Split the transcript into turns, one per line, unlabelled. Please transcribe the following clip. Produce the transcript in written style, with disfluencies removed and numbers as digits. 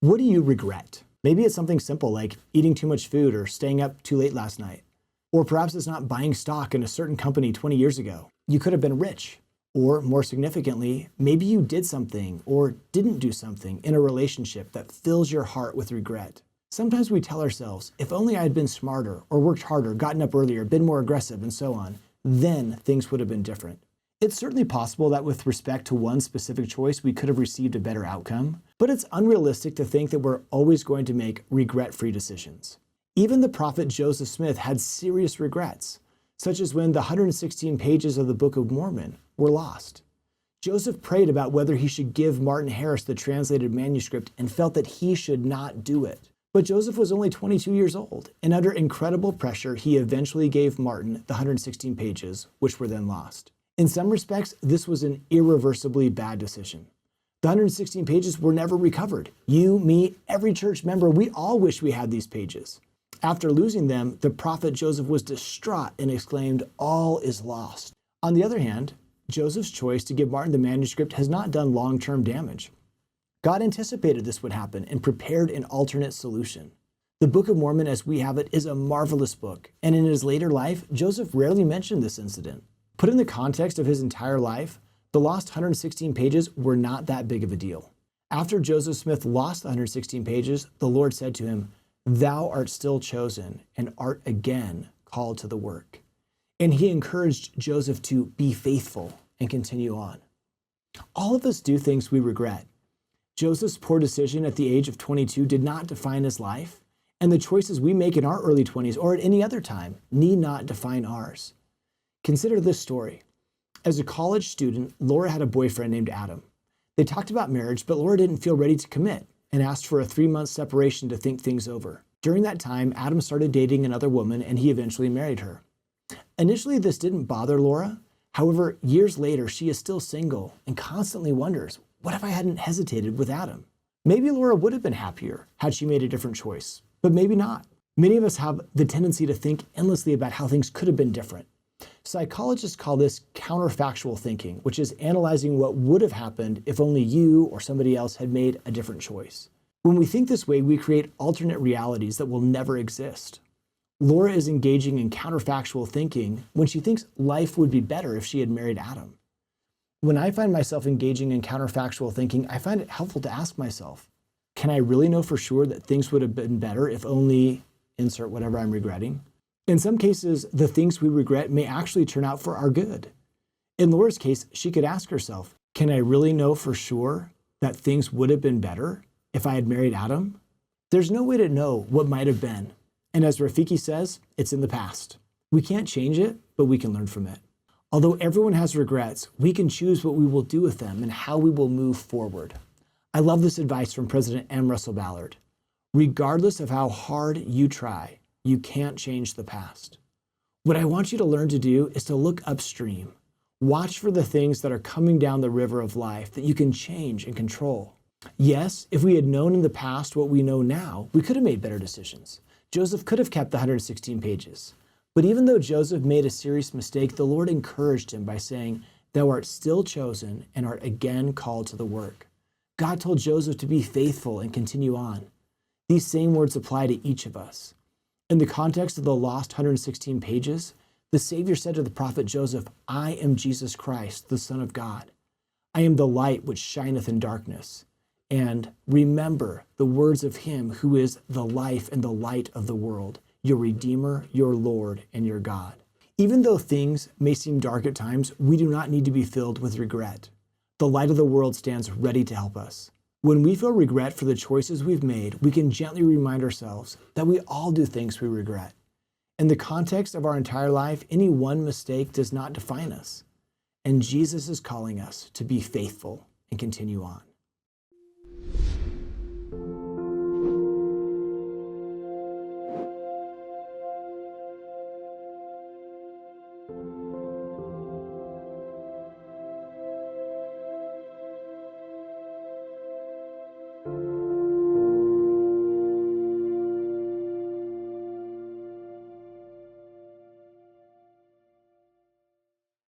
What do you regret? Maybe it's something simple like eating too much food or staying up too late last night. Or perhaps it's not buying stock in a certain company 20 years ago. You could have been rich. Or more significantly, maybe you did something or didn't do something in a relationship that fills your heart with regret. Sometimes we tell ourselves, if only I had been smarter or worked harder, gotten up earlier, been more aggressive, and so on, then things would have been different. It's certainly possible that with respect to one specific choice, we could have received a better outcome, but it's unrealistic to think that we're always going to make regret-free decisions. Even the prophet Joseph Smith had serious regrets, such as when the 116 pages of the Book of Mormon were lost. Joseph prayed about whether he should give Martin Harris the translated manuscript and felt that he should not do it. But Joseph was only 22 years old, and under incredible pressure, he eventually gave Martin the 116 pages, which were then lost. In some respects, this was an irreversibly bad decision. The 116 pages were never recovered. You, me, every church member, we all wish we had these pages. After losing them, the prophet Joseph was distraught and exclaimed, "All is lost." On the other hand, Joseph's choice to give Martin the manuscript has not done long-term damage. God anticipated this would happen and prepared an alternate solution. The Book of Mormon as we have it is a marvelous book, and in his later life, Joseph rarely mentioned this incident. Put in the context of his entire life, the lost 116 pages were not that big of a deal. After Joseph Smith lost the 116 pages, the Lord said to him, "Thou art still chosen and art again called to the work." And he encouraged Joseph to be faithful and continue on. All of us do things we regret. Joseph's poor decision at the age of 22 did not define his life, and the choices we make in our early 20s or at any other time need not define ours. Consider this story. As a college student, Laura had a boyfriend named Adam. They talked about marriage, but Laura didn't feel ready to commit and asked for a 3-month separation to think things over. During that time, Adam started dating another woman and he eventually married her. Initially, this didn't bother Laura. However, years later, she is still single and constantly wonders, what if I hadn't hesitated with Adam? Maybe Laura would have been happier had she made a different choice, but maybe not. Many of us have the tendency to think endlessly about how things could have been different. Psychologists call this counterfactual thinking, which is analyzing what would have happened if only you or somebody else had made a different choice. When we think this way, we create alternate realities that will never exist. Laura is engaging in counterfactual thinking when she thinks life would be better if she had married Adam. When I find myself engaging in counterfactual thinking, I find it helpful to ask myself, can I really know for sure that things would have been better if only insert whatever I'm regretting? In some cases, the things we regret may actually turn out for our good. In Laura's case, she could ask herself, can I really know for sure that things would have been better if I had married Adam? There's no way to know what might have been. And as Rafiki says, it's in the past. We can't change it, but we can learn from it. Although everyone has regrets, we can choose what we will do with them and how we will move forward. I love this advice from President M. Russell Ballard. Regardless of how hard you try, you can't change the past. What I want you to learn to do is to look upstream. Watch for the things that are coming down the river of life that you can change and control. Yes, if we had known in the past what we know now, we could have made better decisions. Joseph could have kept the 116 pages. But even though Joseph made a serious mistake, the Lord encouraged him by saying, "Thou art still chosen and art again called to the work." God told Joseph to be faithful and continue on. These same words apply to each of us. In the context of the lost 116 pages, the Savior said to the prophet Joseph, "I am Jesus Christ, the Son of God. I am the light which shineth in darkness." And remember the words of him who is the life and the light of the world, your Redeemer, your Lord, and your God. Even though things may seem dark at times, we do not need to be filled with regret. The light of the world stands ready to help us. When we feel regret for the choices we've made, we can gently remind ourselves that we all do things we regret. In the context of our entire life, any one mistake does not define us. And Jesus is calling us to be faithful and continue on.